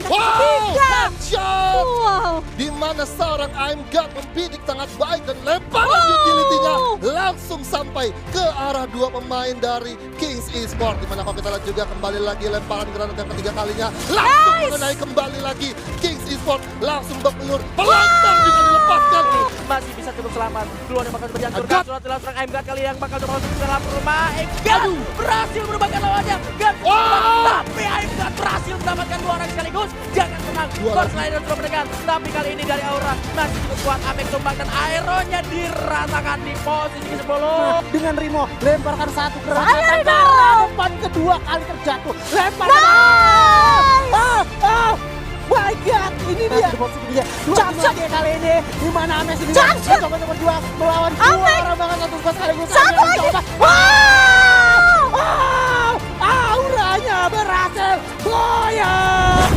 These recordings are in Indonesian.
Wow, headshot! Wow. Di mana seorang Aimgat membidik sangat baik dan lemparan utility-nya langsung sampai ke arah dua pemain dari Kings Esports. Di mana kalau kita lihat juga kembali lagi lemparan granat yang ketiga kalinya langsung mengenai kembali lagi Kings Esports, langsung berpelur pelantar juga dilepaskan. Masih bisa cukup selamat. Duluan yang bakal berjangkut. Agak. Surat adalah seorang Aimgat kali yang bakal coba masuk ke dalam rumah. Aimgat berhasil merubahkan lawannya. Gak tapi Aimgat berhasil mendapatkan dua orang sekaligus. Jangan tenang. First Rider sudah mendekat. Tapi kali ini dari Aura masih cukup kuat. Amek tumbang dan aeronya diratakan di posisi ke-10. Dengan Rimo lemparkan satu ke Ayo, arah Rimo! depan, kedua kali terjatuh. Lempar. My God, ini dia. Capsut kali ini di mana Ames ini mencoba nomor 2 melawan dua orang banget satu sekaligus. Satu lagi. Auranya berhasil goyang.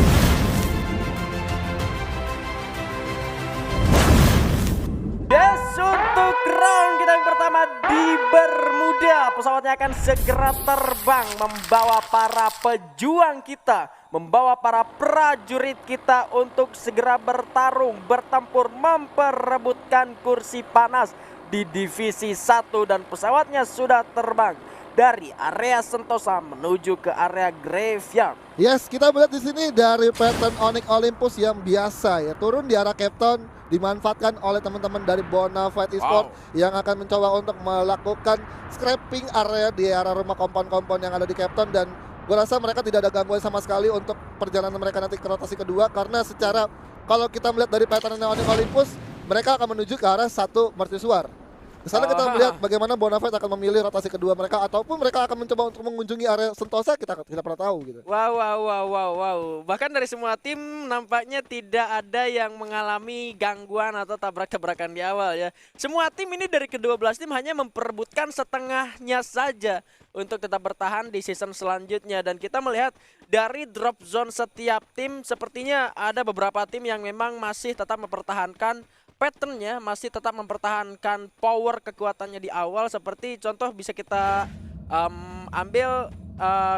Yes, untuk round kita yang pertama di Bermuda. Pesawatnya akan segera terbang membawa para pejuang kita, membawa para prajurit kita untuk segera bertarung, bertempur, memperebutkan kursi panas di divisi 1 dan pesawatnya sudah terbang dari area Sentosa menuju ke area Graveyard. Yes, kita melihat di sini dari pattern Onyx Olympus yang biasa ya, turun di arah Captain, dimanfaatkan oleh teman-teman dari Bonafide Esports yang akan mencoba untuk melakukan scrapping area di area rumah kompon-kompon yang ada di Captain, dan gue rasa mereka tidak ada gangguan sama sekali untuk perjalanan mereka nanti ke rotasi kedua, karena secara kalau kita melihat dari pattern Onyx Olympus mereka akan menuju ke arah satu mercusuar. Di sana kita melihat bagaimana Bonafide akan memilih rotasi kedua mereka, ataupun mereka akan mencoba untuk mengunjungi area Sentosa, kita tidak pernah tahu gitu. Wow. Bahkan dari semua tim nampaknya tidak ada yang mengalami gangguan atau tabrak-tabrakan di awal ya. Semua tim ini dari ke-12 tim hanya memperebutkan setengahnya saja untuk tetap bertahan di season selanjutnya. Dan kita melihat dari drop zone setiap tim sepertinya ada beberapa tim yang memang masih tetap mempertahankan patternnya, masih tetap mempertahankan power kekuatannya di awal. Seperti contoh bisa kita ambil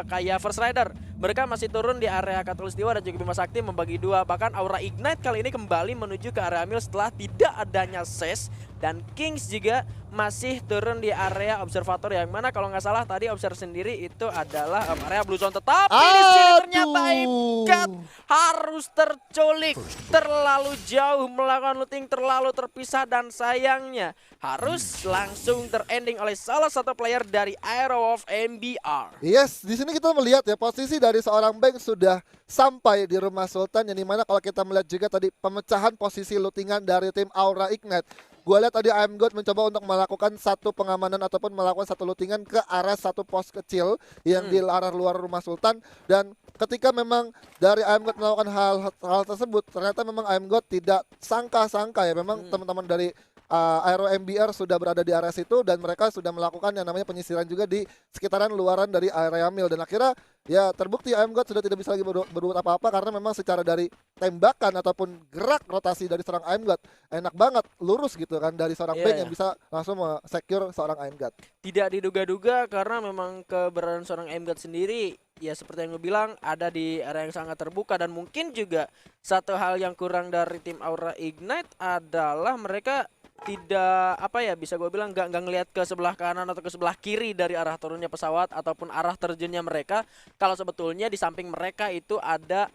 kayak First Rider, mereka masih turun di area Katulistiwa dan juga Bima Sakti membagi dua. Bahkan Aura Ignite kali ini kembali menuju ke area Mil setelah tidak adanya SES. Dan Kings juga masih turun di area Observator, yang mana kalau nggak salah tadi Observer sendiri itu adalah area Blue Zone. Tetapi di sini ternyata Aimgat harus terculik, terlalu jauh melakukan looting, terlalu terpisah, dan sayangnya harus langsung terending oleh salah satu player dari Aero of MBR. Yes, di sini kita melihat ya posisi dari seorang Bank sudah sampai di rumah Sultan, yang dimana kalau kita melihat juga tadi pemecahan posisi lootingan dari tim Aura Ignite. Gue lihat tadi Aimgat mencoba untuk melakukan satu pengamanan ataupun melakukan satu lootingan ke arah satu pos kecil yang di arah luar rumah Sultan, dan ketika memang dari Aimgat melakukan hal tersebut, ternyata memang Aimgat tidak sangka-sangka ya, memang teman-teman dari Aero MBR sudah berada di area situ, dan mereka sudah melakukan yang namanya penyisiran juga di sekitaran luaran dari area Mil, dan akhirnya ya terbukti Aimgat sudah tidak bisa lagi berbuat apa-apa, karena memang secara dari tembakan ataupun gerak rotasi dari seorang Aimgat enak banget, lurus gitu kan dari seorang Bank yang bisa langsung secure seorang Aimgat. Tidak diduga-duga karena memang keberadaan seorang Aimgat sendiri ya seperti yang gue bilang ada di area yang sangat terbuka. Dan mungkin juga satu hal yang kurang dari tim Aura Ignite adalah mereka tidak bisa gue bilang nggak ngelihat ke sebelah kanan atau ke sebelah kiri dari arah turunnya pesawat ataupun arah terjunnya mereka, kalau sebetulnya di samping mereka itu ada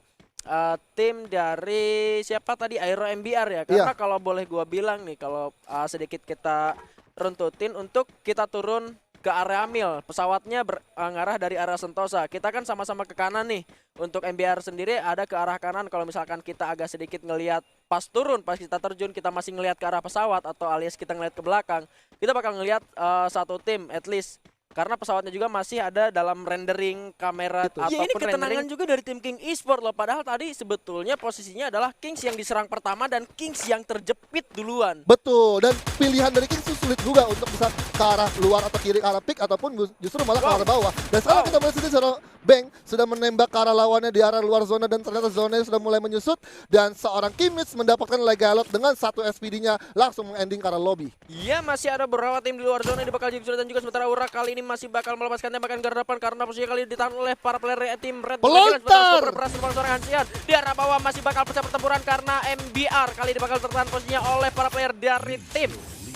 tim dari siapa tadi, Aero MBR ya. Karena kalau boleh gue bilang nih, kalau sedikit kita runtutin untuk kita turun ke area Mil, pesawatnya mengarah dari arah Sentosa. Kita kan sama-sama ke kanan nih. Untuk MBR sendiri ada ke arah kanan. Kalau misalkan kita agak sedikit ngelihat pas turun, pas kita terjun, kita masih ngelihat ke arah pesawat atau alias kita ngelihat ke belakang, kita bakal ngelihat satu tim at least. Karena pesawatnya juga masih ada dalam rendering kamera ataupun ini ketenangan rendering juga dari tim King Esports loh. Padahal tadi sebetulnya posisinya adalah Kings yang diserang pertama dan Kings yang terjepit duluan. Betul, dan pilihan dari Kings itu sulit juga untuk bisa ke arah luar atau kiri ke arah pick, ataupun justru malah ke arah bawah. Dan sekarang kita melihat seorang Bank sudah menembak ke arah lawannya di arah luar zona, dan ternyata zonanya sudah mulai menyusut, dan seorang Kimmich mendapatkan Legalot dengan satu SPD-nya langsung mengending ke arah lobby. Iya, masih ada beberapa tim di luar zona yang bakal jadi kesulitan juga, sementara Aura kali ini tim masih bakal melepaskan tembakan garapan karena posisi kali ini ditahan oleh para player tim Red Bull. Pelontar! Berhasil seorang Hansian di arah bawah masih bakal pecah pertempuran karena MBR kali ini bakal tertahan posisinya oleh para player dari tim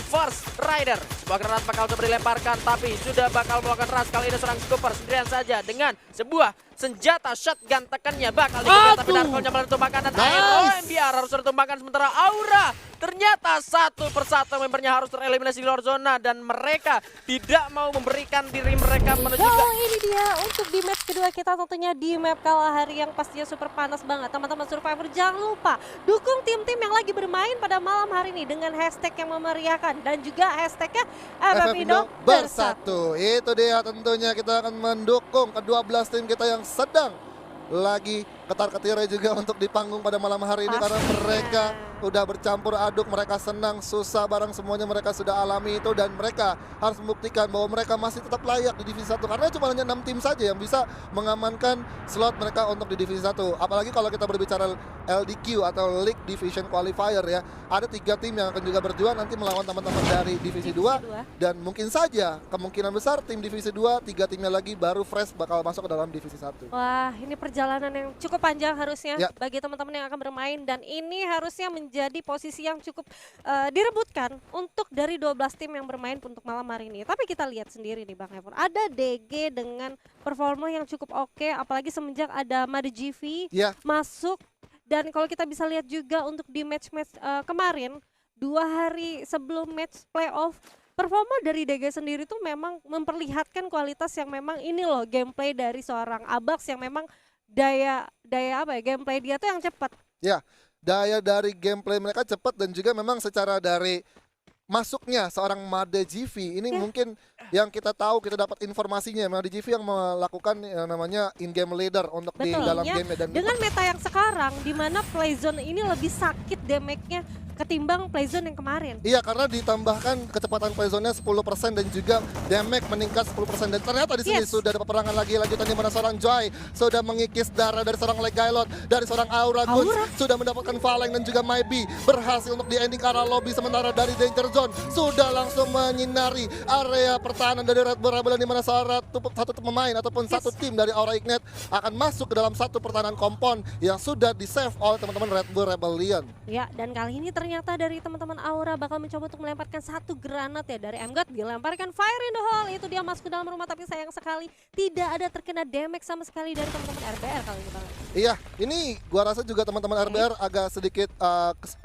Force Rider. Sebuah granat bakal coba dilemparkan tapi sudah bakal melakukan rush. Kali ini seorang Scooper sendirian saja dengan sebuah senjata shotgun tekannya bakal dikejar tapi Darkolnya malah ditumbangkan dan Aero MBR harus ditumbangkan sementara Aura ternyata satu persatu membernya harus tereliminasi di luar zona dan mereka tidak mau memberikan diri mereka menuju ke... Ini dia untuk di match kedua kita tentunya di map Kalahari yang pastinya super panas banget. Teman-teman Survivor jangan lupa dukung tim-tim yang lagi bermain pada malam hari ini dengan hashtag yang memeriahkan dan juga hashtagnya FF Indo Bersatu. Itu dia tentunya kita akan mendukung ke-12 tim kita yang sedang lagi ketar-ketirnya juga untuk di panggung pada malam hari ini karena mereka udah bercampur aduk, mereka senang, susah, bareng semuanya mereka sudah alami itu dan mereka harus membuktikan bahwa mereka masih tetap layak di divisi 1 karena cuma hanya 6 tim saja yang bisa mengamankan slot mereka untuk di divisi 1. Apalagi kalau kita berbicara LDQ atau League Division Qualifier ya, ada 3 tim yang akan juga berjuang nanti melawan teman-teman dari divisi 2 dan mungkin saja kemungkinan besar tim divisi 2 3 timnya lagi baru fresh bakal masuk ke dalam divisi 1. Wah, ini perjalanan yang cukup panjang harusnya Ya. bagi teman-teman yang akan bermain dan ini harusnya menjadi posisi yang cukup direbutkan untuk dari 12 tim yang bermain untuk malam hari ini. Tapi kita lihat sendiri nih Bang Evan, ada DG dengan performa yang cukup oke, apalagi semenjak ada Made GV Ya. masuk dan kalau kita bisa lihat juga untuk di match-match kemarin 2 hari sebelum match playoff performa dari DG sendiri tuh memang memperlihatkan kualitas yang memang ini loh gameplay dari seorang Abax yang memang daya apa ya gameplay dia tuh yang cepat. Ya, daya dari gameplay mereka cepat dan juga memang secara dari masuknya seorang Made GV ini mungkin yang kita tahu, kita dapat informasinya Made GV yang melakukan yang namanya in-game leader untuk di dalam game dan dengan meta yang sekarang di mana playzone ini lebih sakit damage-nya ketimbang playzone yang kemarin. Iya, karena ditambahkan kecepatan playzone-nya 10% dan juga damage meningkat 10% dan ternyata di sini sudah ada peperangan lagi lanjutan di mana seorang Joy sudah mengikis darah dari seorang Legailot, dari seorang Aura Guns sudah mendapatkan Valeng dan juga Maybe berhasil untuk di ending ke arah lobby sementara dari Danger Zone sudah langsung menyinari area pertahanan dari Red Bull Rebellion di mana satu pemain ataupun satu tim dari Aura Ignite akan masuk ke dalam satu pertahanan kompon yang sudah di-save oleh teman-teman Red Bull Rebellion. Ya, dan kali ini ternyata dari teman-teman Aura bakal mencoba untuk melemparkan satu granat ya dari MGOT, dilemparkan fire in the hole, itu dia masuk ke dalam rumah tapi sayang sekali tidak ada terkena damage sama sekali dari teman-teman RBR kali ini Bang. Iya, ini gua rasa juga teman-teman RBR agak sedikit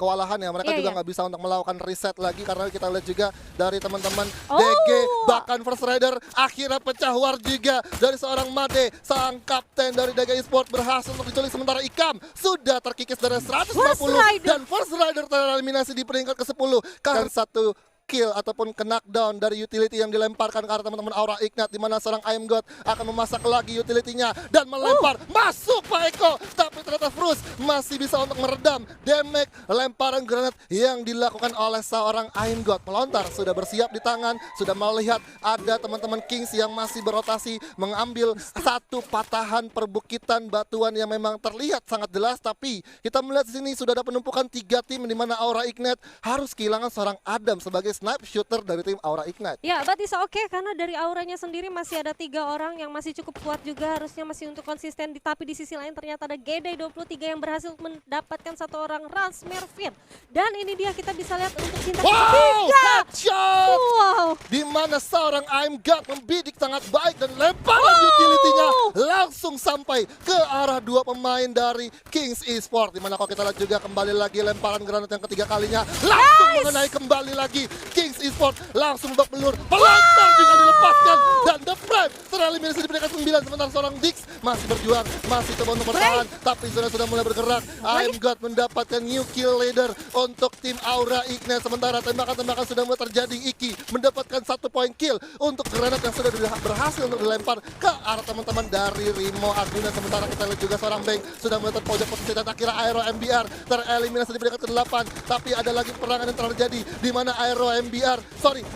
kewalahan ya, mereka juga nggak bisa untuk melakukan reset lagi karena kita lihat juga dari teman-teman DG bahkan First Rider akhirnya pecah war juga dari seorang Made, sang kapten dari DG Esports berhasil untuk diculik sementara Ikam sudah terkikis dari 150 dan First Rider tereliminasi di peringkat ke-10 karena satu kill ataupun knockdown dari utility yang dilemparkan ke arah teman-teman Aura Ignite di mana seorang I Am God akan memasak lagi utility-nya dan melempar masuk Pak Eko tapi ternyata Frus masih bisa untuk meredam damage lemparan granat yang dilakukan oleh seorang I Am God. Melontar sudah bersiap di tangan, sudah melihat ada teman-teman Kings yang masih berotasi mengambil satu patahan perbukitan batuan yang memang terlihat sangat jelas tapi kita melihat di sini sudah ada penumpukan 3 tim di mana Aura Ignite harus kehilangan seorang Adam sebagai snipe shooter dari tim Aura Ignite. Ya, but it's okay karena dari auranya sendiri masih ada 3 orang yang masih cukup kuat juga harusnya masih untuk konsisten. Tapi di sisi lain ternyata ada GD23 yang berhasil mendapatkan satu orang Rans Mervin. Dan ini dia kita bisa lihat untuk cinta ketiga. Headshot! Wow. Di mana seorang I'm God membidik sangat baik dan lemparan utility-nya langsung sampai ke arah 2 pemain dari Kings Esports. Di mana kalau kita lihat juga kembali lagi lemparan granat yang ketiga kalinya langsung mengenai kembali lagi Kings Esports langsung babak belur, pelontar juga dilepaskan dan The Prime tereliminasi di peringkat 9 sementara seorang Dix masih berjuang, masih coba untuk bertahan tapi sudah mulai bergerak. I Am God mendapatkan new kill leader untuk tim Aura Ignite sementara tembakan-tembakan sudah mulai terjadi. Iki mendapatkan 1 poin kill untuk granat yang sudah berhasil untuk dilempar ke arah teman-teman dari Rimo Arjuna sementara kita lihat juga seorang Bang sudah mulai terpojok posisi dan akhirnya Aero MBR tereliminasi di peringkat ke-8 tapi ada lagi perangan yang terjadi di mana Aero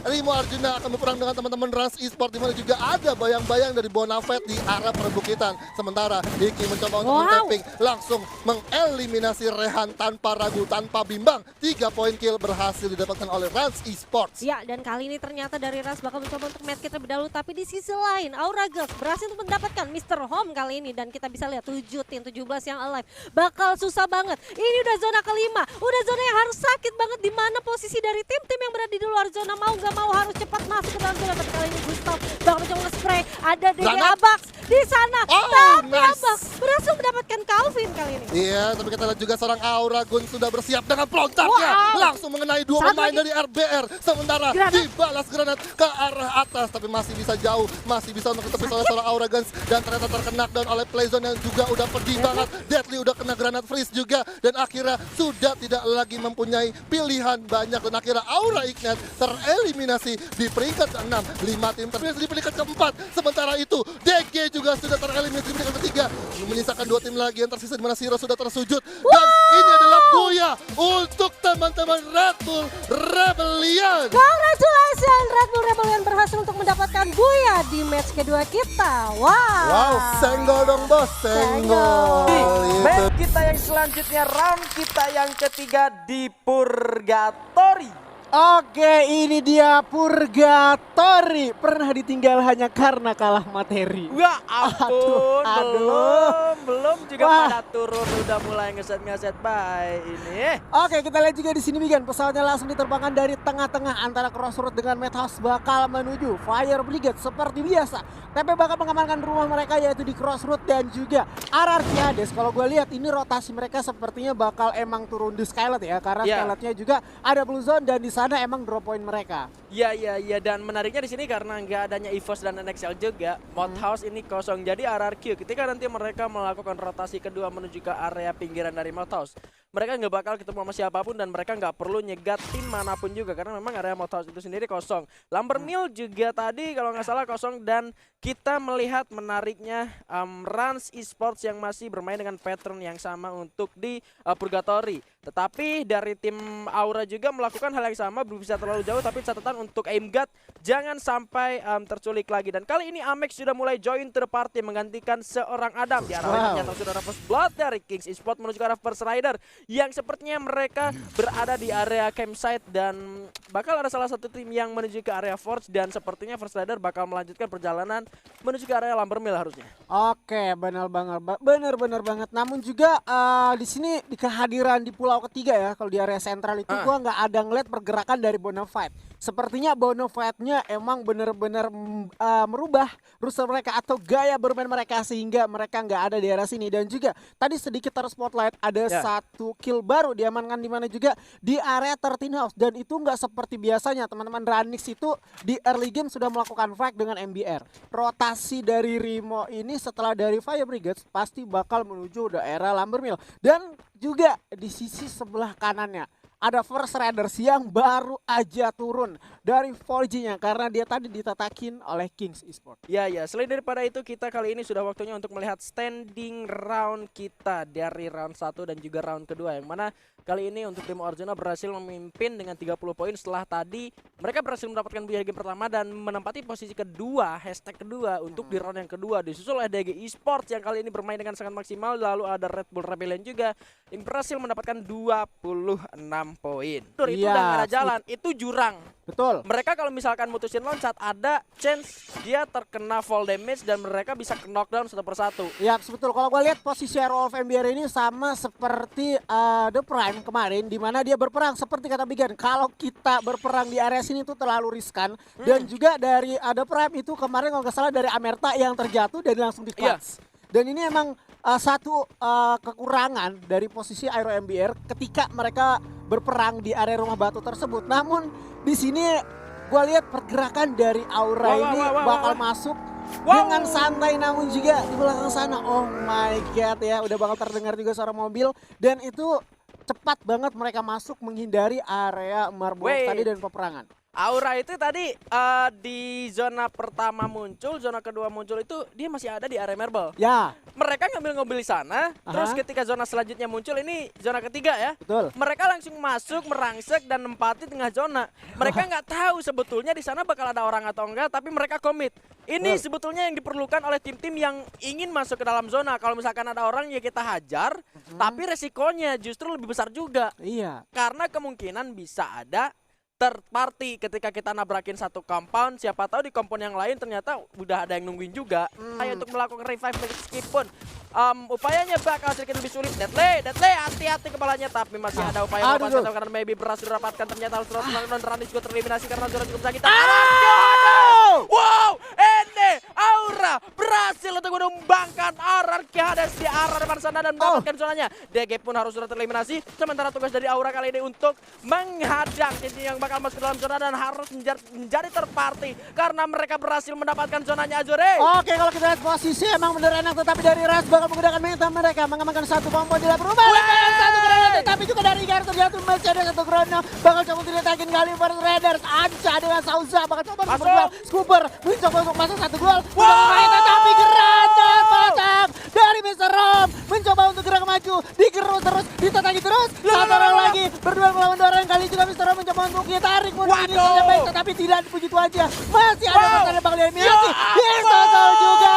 Rimo Arjuna akan berperang dengan teman-teman Rans Esports, di mana juga ada bayang-bayang dari Bonafide di arah perbukitan. Sementara Diki mencoba untuk men-tapping, langsung mengeliminasi Rehan tanpa ragu, tanpa bimbang. 3 poin kill berhasil didapatkan oleh Rans Esports. Ya, dan kali ini ternyata dari Ras bakal mencoba untuk medkit terlebih dahulu, tapi di sisi lain Aura Girls berhasil untuk mendapatkan Mr. Home kali ini, dan kita bisa lihat 7 tim 17 yang alive bakal susah banget. Ini udah zona kelima, udah zona yang harus sakit banget, di mana posisi dari tim-tim yang berada di luar zona mau nggak mau harus cepat masuk ke dalam zona. Tapi kali ini Gustav bakal mencoba nge-spray, ada DG Abax di sana, tapi Abax berhasil mendapatkan Calvin kali ini. Iya, tapi kita lihat juga seorang Aura Gun sudah bersiap dengan pelontarnya, langsung mengenai 2 pemain dari RBR. Sementara dibalas granat ke arah atas, tapi masih bisa jauh, masih bisa untuk ditepis oleh seorang Aura Guns, dan ternyata terkena down oleh Playzone yang juga udah pedih banget. Deadly udah kena granat freeze juga, dan akhirnya sudah tidak lagi mempunyai pilihan banyak, dan akhirnya Aura Ignite tereliminasi di peringkat ke-6. 5 tim terpisah di peringkat ke-4. Sementara itu DG juga sudah tereliminasi di peringkat ke-3, menyisakan 2 tim lagi yang tersisa, di mana Siro sudah tersujud. Dan ini adalah Buya untuk teman-teman Red Bull Rebellion. Congratulations, Red Bull Rebellion berhasil untuk mendapatkan Buya di match kedua kita. Wow, senggol dong bos, senggol. Match kita yang selanjutnya, round kita yang ketiga di Purgatory. Oke, ini dia Purgatory. Pernah ditinggal hanya karena kalah materi. Wah ampun, Aduh. belum juga Wah. pada turun, udah mulai ngeset bye ini. Oke, kita lihat juga di sini Migan, pesawatnya langsung diterbangkan dari tengah-tengah antara Crossroad dengan Madhouse bakal menuju Fire Brigade seperti biasa. TP bakal mengamankan rumah mereka yaitu di Crossroad dan juga RRQ Hades. Kalau gue lihat ini rotasi mereka sepertinya bakal emang turun di Skylet ya, karena Skyletnya juga ada Blue Zone dan di sana emang drop point mereka. Iya, dan menariknya di sini karena nggak adanya EVOS dan NXL juga, Madhouse ini kosong. Jadi RRQ ketika nanti mereka melakukan rotasi kedua menuju ke area pinggiran dari Madhouse, mereka nggak bakal ketemu sama siapapun dan mereka nggak perlu nyegat tim manapun juga karena memang area Madhouse itu sendiri kosong. Lumbermill juga tadi kalau nggak salah kosong, dan kita melihat menariknya Rans Esports yang masih bermain dengan pattern yang sama untuk di Purgatory. Tetapi dari tim Aura juga melakukan hal yang sama, belum bisa terlalu jauh, tapi catatan untuk Aimgat jangan sampai terculik lagi. Dan kali ini Amex sudah mulai join to the party menggantikan seorang Adam. Di arah ternyata sudah ada First Blood dari Kings Esports menuju ke arah First Rider yang sepertinya mereka berada di area campsite, dan bakal ada salah satu tim yang menuju ke area Forge, dan sepertinya First Rider bakal melanjutkan perjalanan menuju ke area Lumbermill harusnya. Oke, benar banget. Namun juga di sini di kehadiran di pulau ketiga ya, kalau di area sentral itu gua nggak ada ngeliat pergerakan dari Bonafide. Sepertinya Bonafide-nya emang benar-benar merubah roster mereka atau gaya bermain mereka sehingga mereka nggak ada di area sini. Dan juga tadi sedikit spotlight ada satu kill baru diamankan di mana juga di area 13 House, dan itu nggak seperti biasanya teman-teman. Ranix itu di early game sudah melakukan fight dengan MBR. Rotasi dari Rimo ini setelah dari Fire Brigade pasti bakal menuju daerah Lumbermill, dan juga di sisi sebelah kanannya ada First Riders yang baru aja turun dari 4G-nya karena dia tadi ditatakin oleh Kings Esports. Ya, selain daripada itu kita kali ini sudah waktunya untuk melihat standing round kita dari round 1 dan juga round kedua, yang mana kali ini untuk tim Arjuna berhasil memimpin dengan 30 poin setelah tadi mereka berhasil mendapatkan buya game pertama dan menempati posisi kedua, hashtag kedua untuk di round yang kedua, disusul oleh DG Esports yang kali ini bermain dengan sangat maksimal, lalu ada Red Bull Rebellion juga yang berhasil mendapatkan 26 poin. Itu udah nggak ada jalan, itu jurang. Betul. Mereka kalau misalkan mutusin loncat ada chance dia terkena fall damage dan mereka bisa knockdown satu persatu. Ya betul. Kalau gue lihat posisi Arrow of MBR ini sama seperti The Prime kemarin, di mana dia berperang seperti kata Bigan. Kalau kita berperang di area sini itu terlalu riskan, dan juga dari The Prime itu kemarin kalau nggak salah dari Amerta yang terjatuh dan langsung di clutch. Dan ini emang satu kekurangan dari posisi Aero MBR ketika mereka berperang di area rumah batu tersebut. Namun di sini gue lihat pergerakan dari Aura ini bakal masuk dengan santai, namun juga di belakang sana, oh my god ya, udah bakal terdengar juga suara mobil, dan itu cepat banget mereka masuk menghindari area Marble tadi dan peperangan. Aura itu tadi di zona pertama muncul, zona kedua muncul itu dia masih ada di area marble. Ya, Mereka ngambil-ngambil di sana, terus ketika zona selanjutnya muncul ini zona ketiga ya. betul. Mereka langsung masuk, merangsek dan nempati tengah zona. Mereka nggak tahu sebetulnya di sana bakal ada orang atau enggak, tapi mereka komit. Ini sebetulnya yang diperlukan oleh tim-tim yang ingin masuk ke dalam zona. Kalau misalkan ada orang ya kita hajar, tapi resikonya justru lebih besar juga. Iya. Karena kemungkinan bisa ada third party ketika kita nabrakin satu compound, siapa tahu di compound yang lain ternyata udah ada yang nungguin juga. Kayak untuk melakukan revive meskipun upayanya bakal sedikit lebih sulit. Deadly, hati-hati kepalanya, tapi masih ada upaya Aduh. melakukan karena maybe berhasil didapatkan, ternyata harus non Rani juga tereliminasi karena zona cukup sakit. Wow, ini Aura berhasil untuk menumbangkan RRQ Hades di arah depan sana dan mendapatkan zonanya. DG pun harus sudah tereliminasi. Sementara tugas dari Aura kali ini untuk menghadang tim yang bakal masuk ke dalam zona dan harus menjadi terparty karena mereka berhasil mendapatkan zonanya Azure. Oke, kalau kita lihat posisi emang bener enak, tetapi dari Ras bakal menggunakan mental mereka mengamankan satu kompon tidak berubah. Satu granat, tetapi juga dari Gar terjatuh masih ada satu granat. Bakal coba diletakin kali per Raiders. Anca dengan Sauza bakal coba Masuk. berjuang. Scooper mencoba untuk masuk satu gol. Tetapi granat pasang dari Mr. Rom mencoba untuk gerak maju, digerus terus, ditetangi terus. Satu orang lagi berdua melawan dua orang, kali juga Mr. Rom mencoba untuk ditarik mundur ini saja baik, tetapi tidak begitu aja. Masih ada masalah yang bakal dieliminasi. Disosol juga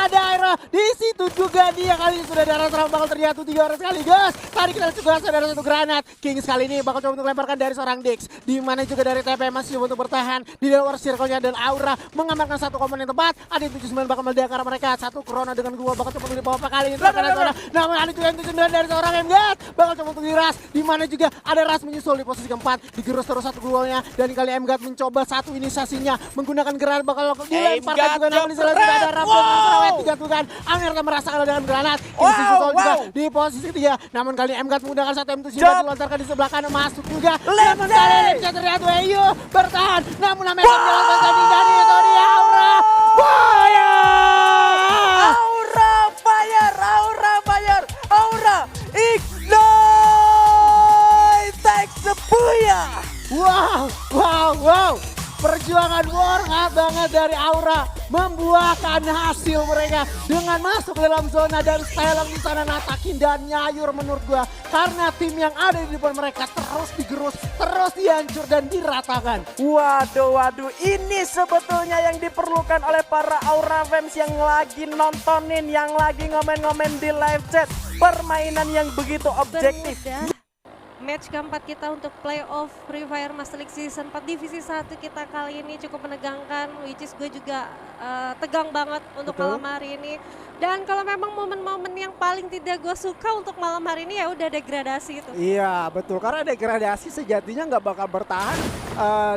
ada Aira. Di situ juga dia kali ini sudah darah serang bakal terjatuh 3 orang sekaligus. Tadi kita juga ada satu granat. Kings kali ini bakal coba untuk lemparkan dari seorang Dix. Di mana juga dari TP masih coba untuk bertahan di luar circle-nya dan Aura mengamankan satu komponen tepat. Ada 79 bakal meledak ke arah mereka. Satu Corona dengan dua bakal coba untuk dibawa kali ini terkena zona. Namun ada juga yang 79 dari seorang Emgat bakal coba untuk diras. Di mana juga ada Ras menyusul di posisi keempat. Digerus terus satu golnya dan kali Emgat mencoba satu inisiasinya menggunakan granat bakal dilemparkan juga, namun di sana tidak ada Ramon Serawet dijatuhkan. Amirta merasa kalah dengan granat. Kini disusul juga di posisi ketiga. Namun kali Emgat menggunakan satu M2 dilontarkan di sebelah kanan, masuk juga. Namun kali ini bisa terjatuh Ayu bertahan. Namun Amirta menjalankan tadi dan itu dia Aura. Fire, Aura ignite, takes the booyah. Wow. Perjuangan hangat banget dari Aura membuahkan hasil mereka dengan masuk ke dalam zona dan Stellang di sana natakin dan nyayur menurut gua, karena tim yang ada di depan mereka terus digerus, terus dihancur dan diratakan. Waduh, ini sebetulnya yang diperlukan oleh para Aura fans yang lagi nontonin, yang lagi ngomen-ngomen di live chat. Permainan yang begitu objektif. Match keempat kita untuk playoff Free Fire Master League Season 4 Divisi 1 kita kali ini cukup menegangkan, which is gue juga tegang banget untuk malam hari ini. Dan kalau memang momen-momen yang paling tidak gue suka untuk malam hari ini ya udah degradasi itu. Iya betul, karena degradasi sejatinya nggak bakal bertahan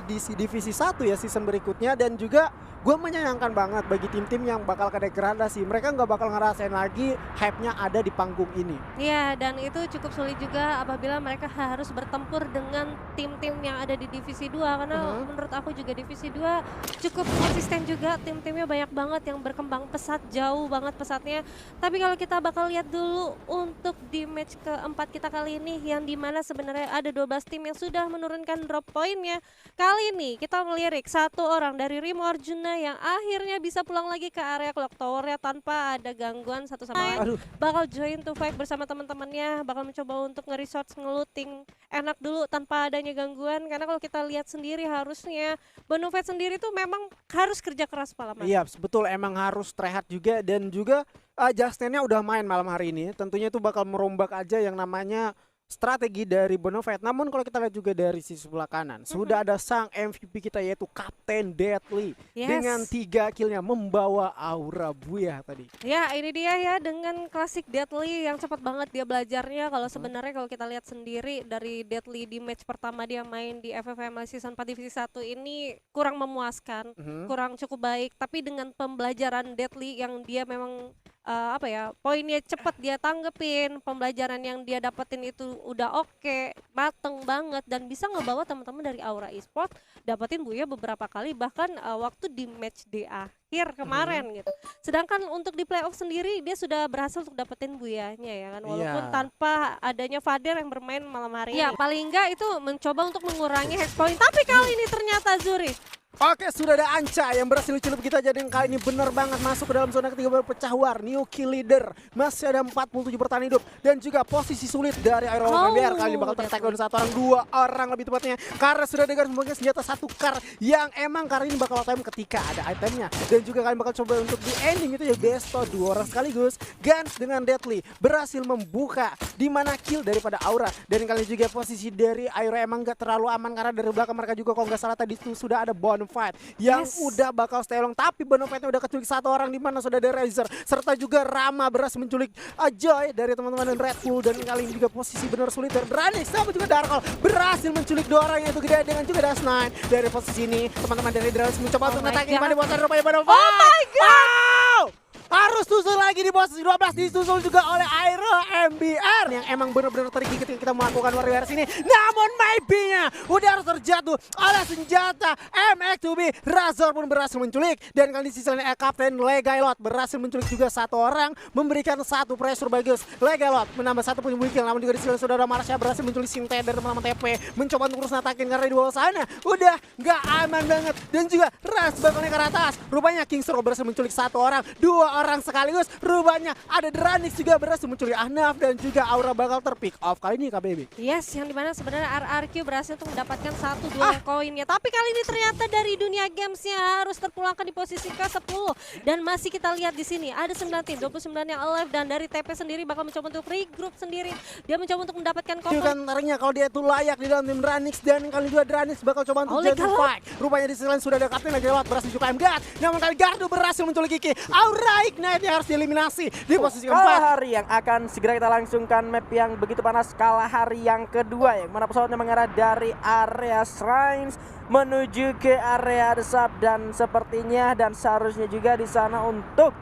di divisi 1 ya season berikutnya. Dan juga gue menyayangkan banget bagi tim-tim yang bakal ke degradasi. Mereka nggak bakal ngerasain lagi hype-nya ada di panggung ini. Iya, dan itu cukup sulit juga apabila mereka harus bertempur dengan tim-tim yang ada di divisi 2. Karena menurut aku juga divisi 2 cukup konsisten juga, tim-timnya banyak banget yang berkembang pesat, jauh banget pesatnya. Tapi kalau kita bakal lihat dulu untuk di match keempat kita kali ini, yang dimana sebenarnya ada 12 tim yang sudah menurunkan drop poinnya. Kali ini kita melirik satu orang dari Rimo Arjuna yang akhirnya bisa pulang lagi ke area clock tower-nya tanpa ada gangguan satu sama lain. Bakal join to fight bersama teman-temannya, bakal mencoba untuk nge-research, ngeluting enak dulu tanpa adanya gangguan. Karena kalau kita lihat sendiri harusnya Bonofide sendiri tuh memang harus kerja keras malam hari. Iya betul, emang harus rehat juga. Dan juga Justinnya udah main malam hari ini. Tentunya itu bakal merombak aja yang namanya strategi dari Bonofide. Namun kalau kita lihat juga dari sisi sebelah kanan, sudah ada sang MVP kita yaitu Kapten Deadly dengan 3 killnya membawa Aura Buyah tadi. Ya ini dia ya, dengan klasik Deadly yang cepat banget dia belajarnya. Kalau sebenarnya kalau kita lihat sendiri dari Deadly di match pertama dia main di FFM Season 4 Divisi 1 ini kurang memuaskan, kurang cukup baik. Tapi dengan pembelajaran Deadly yang dia memang apa ya, poinnya cepat dia tanggepin, pembelajaran yang dia dapetin itu udah oke, mateng banget dan bisa ngebawa teman-teman dari Aura Esport dapetin Buya beberapa kali bahkan waktu di match day akhir kemarin gitu. Sedangkan untuk di playoff sendiri dia sudah berhasil untuk dapetin Buyanya ya kan, walaupun Iya. tanpa adanya Fader yang bermain malam hari ini. Ya paling enggak itu mencoba untuk mengurangi hex point, tapi kali ini ternyata Zuri Oke, sudah ada Anca yang berhasil celup kita, jadi yang kali ini benar banget masuk ke dalam zona ketiga berpecah war. New kill leader, masih ada 47 bertahan hidup dan juga posisi sulit dari Aero MBR kali ini bakal tertag down satu orang, dua orang lebih tepatnya, karena sudah dengan sebagai senjata satu kar yang emang kali ini bakal time ketika ada itemnya, dan juga kalian bakal coba untuk di ending itu ya besto dua orang sekaligus. Gans dengan Deadly berhasil membuka di mana kill daripada Aura, dan kali ini juga posisi dari Aero emang gak terlalu aman karena dari belakang mereka juga kalau nggak salah tadi itu sudah ada Bonfight yang udah bakal stay long, tapi Bonfight-nya udah keculik satu orang di mana sudah ada Razer serta juga Rama berhasil menculik Joy dari teman-teman dan Red Bull, dan kali ini juga posisi benar sulit dari Dranix sama juga Darkol berhasil menculik dua orang yaitu Gede dengan juga Das9 dari posisi ini. Teman-teman dari Dranix mencoba untuk ngetagin mana buat rupanya Bonfight. Oh my god! Harus susul lagi di posisi 12, disusul juga oleh Aero MBR yang emang benar-benar tergigit ketika kita melakukan Warriors ini. Namun maybe-nya udah harus terjatuh oleh senjata MX2B. Razor pun berhasil menculik, dan kali ini sisanya Kapten Legailot berhasil menculik juga satu orang, memberikan satu pressure bagus. Legailot menambah satu punya kill, namun juga di sisi saudara Marsha berhasil menculik Sinte dari teman-teman TP, mencoba untuk terus natakin karena di bawah sana udah nggak aman banget, dan juga Ras bakal naik ke atas. Rupanya Kingstro berhasil menculik satu orang, dua orang sekaligus. Rupanya ada Dranix juga berhasil menculik Ahnaf, dan juga Aura bakal terpick off kali ini KBB. Yes, yang dimana sebenarnya RRQ berhasil untuk mendapatkan satu dua koinnya. Tapi kali ini ternyata dari dunia gamesnya harus terpulangkan di posisi ke-10. Dan masih kita lihat di sini ada 9 tim, 29 yang alive, dan dari TP sendiri bakal mencoba untuk regroup sendiri. Dia mencoba untuk mendapatkan Itu cover. kan ternyata kalau dia itu layak di dalam tim Dranix, dan kali juga Dranix bakal coba untuk jadi fight. Rupanya di sisi lain sudah ada Kapten lagi lewat berhasil juga MGAT. Namun kali Gardu berhasil menculik Kiki. Aura Ignite yang harus dieliminasi di posisi keempat. Kalahari yang akan segera kita langsungkan map yang begitu panas. Kalahari yang kedua yang mana pesawatnya mengarah dari area Shrines menuju ke area Desap, dan sepertinya dan seharusnya juga di sana untuk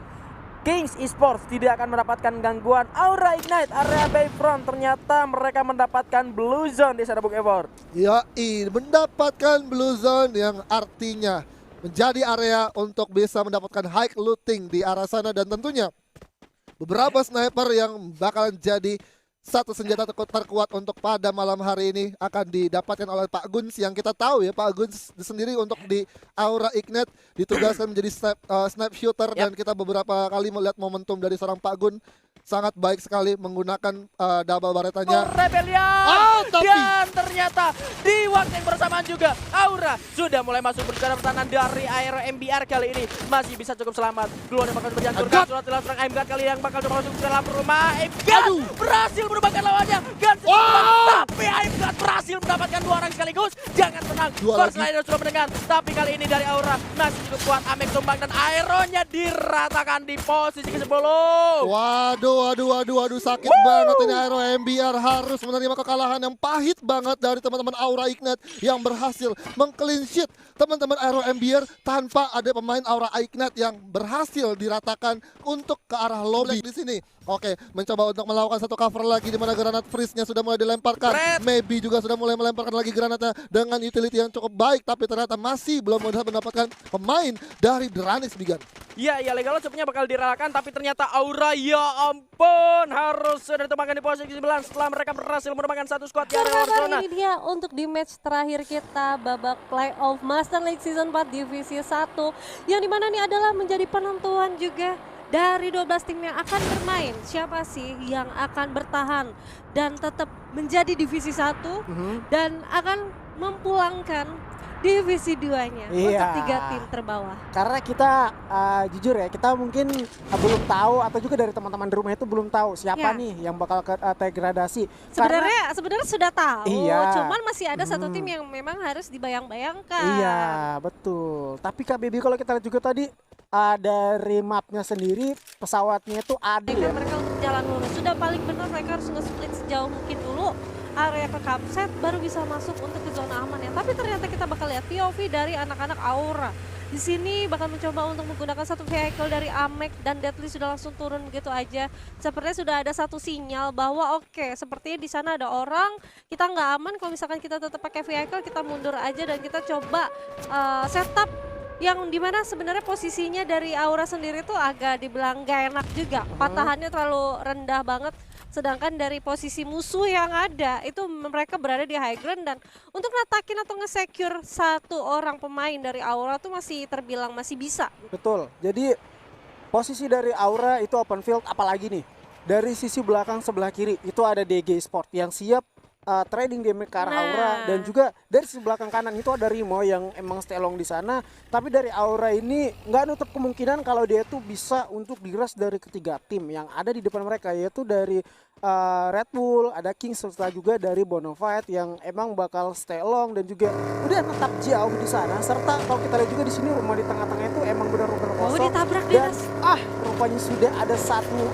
Kings Esports tidak akan mendapatkan gangguan Aura Ignite area Bayfront. Ternyata mereka mendapatkan Blue Zone di sana Bung Evor. Yoi, mendapatkan Blue Zone yang artinya menjadi area untuk bisa mendapatkan high looting di arah sana, dan tentunya beberapa sniper yang bakalan jadi satu senjata terkuat untuk pada malam hari ini akan didapatkan oleh Pak Guns, yang kita tahu ya Pak Guns sendiri untuk di Aura Ignite ditugaskan menjadi snipe shooter, dan kita beberapa kali melihat momentum dari seorang Pak Gun sangat baik sekali menggunakan double baretanya. Rebellion. Tapi Dan ternyata di waktu yang bersamaan juga Aura sudah mulai masuk berjalan pertahanan dari Aero MBR kali ini masih bisa cukup selamat. Keluar yang bakal berjangkauan surat serang MGAT kali yang bakal coba masuk ke dalam rumah. MGAT berhasil merupakan lawannya. Tapi MGAT berhasil mendapatkan dua orang sekaligus. Jangan tenang, First Rider sudah mendengar. Tapi kali ini dari Aura masih cukup kuat. Amek tumbang dan Aeronya diratakan di posisi ke-10. Waduh, sakit banget ini Aero MBR harus menerima kekalahan yang pahit banget dari teman-teman Aura Ignite yang berhasil meng-clean sheet teman-teman Aero MBR tanpa ada pemain Aura Ignite yang berhasil diratakan untuk ke arah lobby di sini. Oke, mencoba untuk melakukan satu cover lagi di mana granat freeze-nya sudah mulai dilemparkan. Maybe juga sudah mulai melemparkan lagi granatnya dengan utility yang cukup baik, tapi ternyata masih belum mudah mendapatkan pemain dari Dranix Bigan. Iya, Legalo sepertinya bakal direlakan, tapi ternyata Aura, ya ampun, harus sudah ditemukan di posisi 9 setelah mereka berhasil menemukan satu squad di area Karena Warzone. ini dia untuk di match terakhir kita babak playoff Master League Season 4 Divisi 1, yang dimana ini adalah menjadi penentuan juga dari 12 tim yang akan bermain. Siapa sih yang akan bertahan dan tetap menjadi Divisi 1 dan akan memulangkan Divisi 2-nya untuk 3 tim terbawah. Karena kita jujur ya, kita mungkin belum tahu, atau juga dari teman-teman di rumah itu belum tahu siapa nih yang bakal ke degradasi. Sebenarnya sudah tahu, cuman masih ada satu tim yang memang harus dibayang-bayangkan. Iya, betul. Tapi KBB kalau kita lihat juga tadi dari mapnya sendiri pesawatnya itu adil ya. Mereka untuk jalan lurus sudah paling benar, mereka harus nge-split sejauh mungkin dulu area ke capset baru bisa masuk untuk ke zona aman ya. Tapi ternyata kita bakal lihat POV dari anak-anak Aura Di sini bakal mencoba untuk menggunakan satu vehicle dari Amek dan Deadly sudah langsung turun begitu aja. Sepertinya sudah ada satu sinyal bahwa oke, sepertinya di sana ada orang, kita nggak aman kalau misalkan kita tetap pakai vehicle, kita mundur aja dan kita coba setup yang dimana sebenarnya posisinya dari Aura sendiri tuh agak dibilang gak enak juga. Patahannya terlalu rendah banget. Sedangkan dari posisi musuh yang ada itu mereka berada di high ground dan untuk ngatakin atau nge-secure satu orang pemain dari Aura tuh masih terbilang masih bisa. Betul. Jadi posisi dari Aura itu open field, apalagi nih dari sisi belakang sebelah kiri itu ada DG Sport yang siap trading damage ke arah Aura, dan juga dari sisi belakang kanan itu ada Rimo yang emang stay long di sana. Tapi dari Aura ini nggak nutup kemungkinan kalau dia tuh bisa untuk diras dari ketiga tim yang ada di depan mereka, yaitu dari Red Bull, ada King, serta juga dari Bonafide yang emang bakal stay long dan juga udah tetap jauh di sana. Serta kalau kita lihat juga di sini rumah di tengah-tengah itu emang benar-benar kosong. Ditabrak Dan Dinas. rupanya sudah ada satu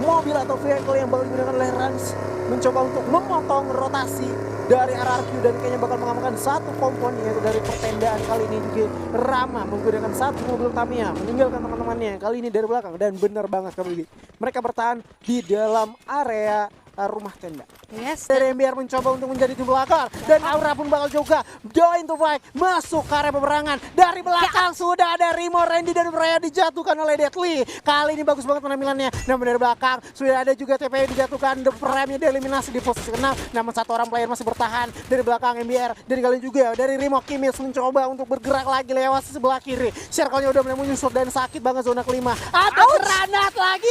mobil atau vehicle yang bakal digunakan oleh Rans mencoba untuk memotong rotasi dari RRQ dan kayaknya bakal mengamankan satu kompon, yaitu dari pertendaan. Kali ini juga Rama menggunakan satu mobil Tamiya meninggalkan teman-temannya kali ini dari belakang, dan benar banget kali ini mereka bertahan di dalam area rumah tenda. Yes. Dari MBR mencoba untuk menjadi tim belakang dan Aura pun bakal juga join to fight, masuk ke area peperangan. Dari belakang sudah ada Rimo, Randy dan Freya dijatuhkan oleh Deadly. Kali ini bagus banget penampilannya. Namun dari belakang sudah ada juga TPI dijatuhkan, The Prime-nya dieliminasi di posisi ke-6. Namun satu orang player masih bertahan dari belakang MBR. Dari kali juga dari Rimo, Kimis mencoba untuk bergerak lagi lewat sebelah kiri. Circle-nya udah mulai menyusut dan sakit banget zona kelima. Ada granat lagi.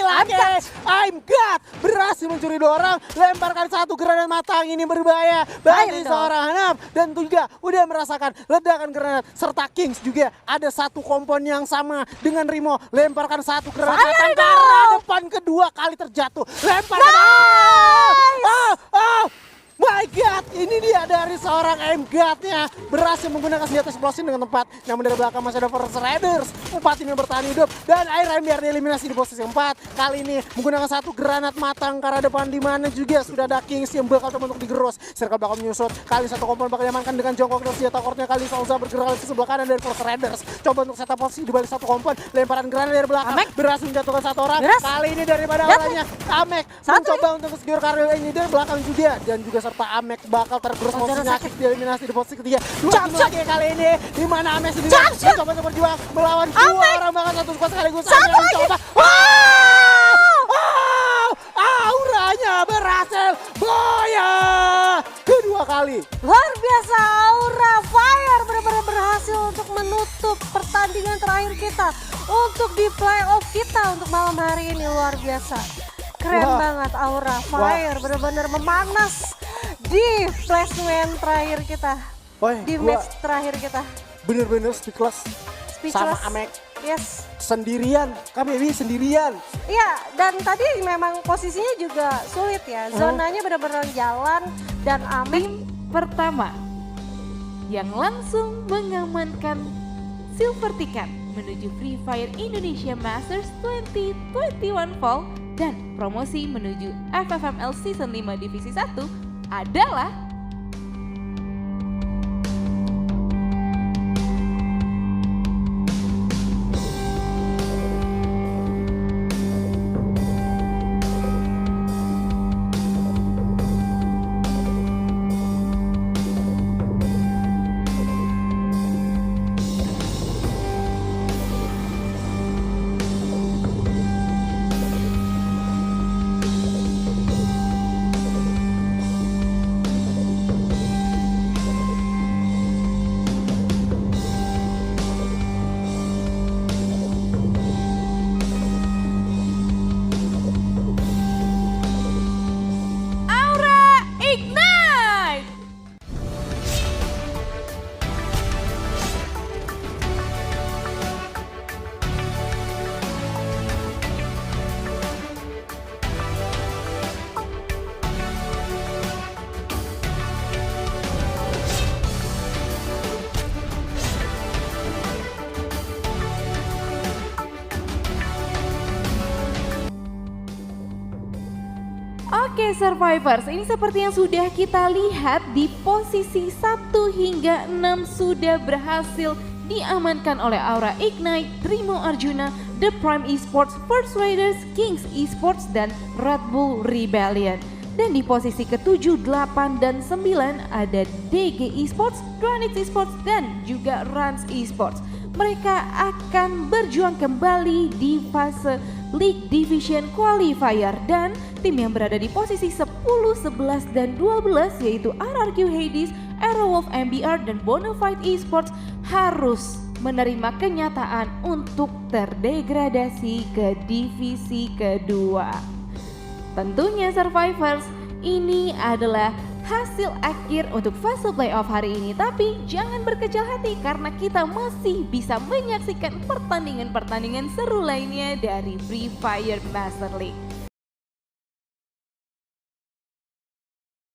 I'm God berhasil mencuri 2 orang. Lemparkan satu granat matang, ini berbahaya bagi seorang Hanap, dan juga udah merasakan ledakan granat. Serta Kings juga ada satu kompon yang sama dengan Rimo, lemparkan satu granat matang karena depan kedua kali terjatuh. Lemparkan my God, ini dia dari seorang M-God-nya berhasil menggunakan senjata eksplosif dengan tepat. Namun dari belakang masih ada Force Raiders, 4 tim yang bertahan hidup, dan Air MBR dieliminasi di posisi 4. Kali ini menggunakan satu granat matang ke arah depan, di mana juga sudah ada Kings yang bakal coba untuk digerus. Circle bakal menyusut, kali satu kompon bakal diamankan dengan jongkok dan senjata core-nya. Kali Salza bergerak ke sebelah kanan dari Force Raiders, coba untuk setup posisi di balik satu kompon. Lemparan granat dari belakang berhasil menjatuhkan satu orang. Kali ini daripada orangnya Amek mencoba untuk secure karir ini dari belakang juga, dan juga serta Amek bakal tergerus posisinya, dieliminasi di posisi ketiga. 2 tim lagi kali ini, di mana Amek sendiri mencoba untuk berjuang melawan 2 orang bahkan satu squad sekaligus. Amek mencoba. Auranya berhasil boya kedua kali. Luar biasa, Aura Fire benar-benar berhasil untuk menutup pertandingan terakhir kita untuk di playoff kita untuk malam hari ini. Luar biasa, keren banget Aura Fire, benar-benar memanas di placement terakhir kita, di match terakhir kita. Bener-bener speechless sama Amek. Yes. Sendirian, kami sendirian. Iya, dan tadi memang posisinya juga sulit ya. Zonanya benar-benar jalan dan Amek Tim pertama yang langsung mengamankan silver ticket menuju Free Fire Indonesia Masters 2021 Fall dan promosi menuju FFML Season 5 Divisi 1 adalah Oke Survivors, ini seperti yang sudah kita lihat di posisi 1 hingga 6 sudah berhasil diamankan oleh Aura Ignite, Primo Arjuna, The Prime Esports, First Raiders, Kings Esports, dan Red Bull Rebellion. Dan di posisi ke-7, 8, dan 9 ada DG Esports, Dranix Esports, dan juga Rans Esports. Mereka akan berjuang kembali di fase League Division Qualifier, dan tim yang berada di posisi 10, 11, dan 12 yaitu RRQ Hades, Aerowolf MBR, dan Bonafide Esports harus menerima kenyataan untuk terdegradasi ke divisi kedua. Tentunya Survivors, ini adalah hasil akhir untuk fase playoff hari ini, tapi jangan berkecil hati karena kita masih bisa menyaksikan pertandingan-pertandingan seru lainnya dari Free Fire Master League.